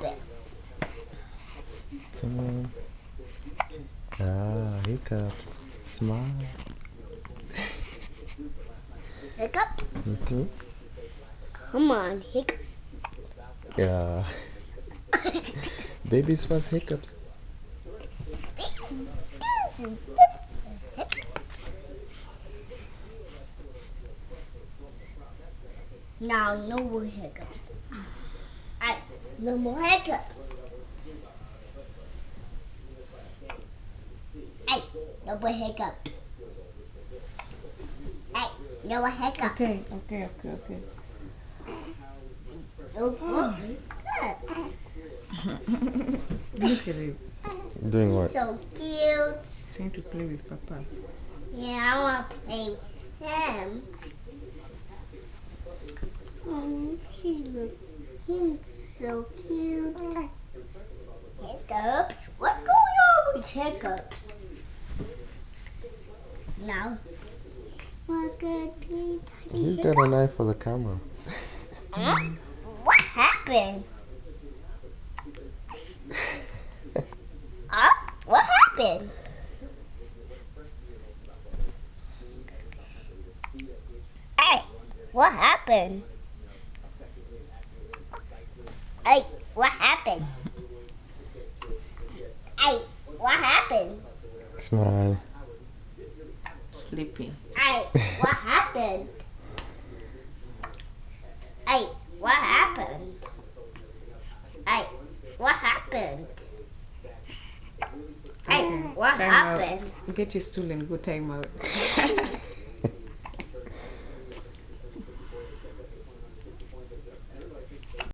it. Come on. Ah, hiccups. Smile. Hiccups? Mm-hmm. Come on, Hiccups. Yeah. Baby's first hiccups. Now, no more hiccups. Hey, no more hiccups. Hey, no more hiccups. Hey, no more hiccups. Okay. Oh, Look at it. Doing what? so cute. Trying to play with Papa. Yeah, I want to play with him. Oh, he's so cute. Hiccups? What's going on with Hiccups? Now, look at the tiny He's Hiccups. got an eye for the camera. Huh? What happened? Huh? What happened? Hey, what happened? Hey, what happened? Hey, what happened? Smile. Sleeping. Hey, what happened? Hey, what happened? Hey, what happened? Hey, what Time happened? out. Get your stool and go time out.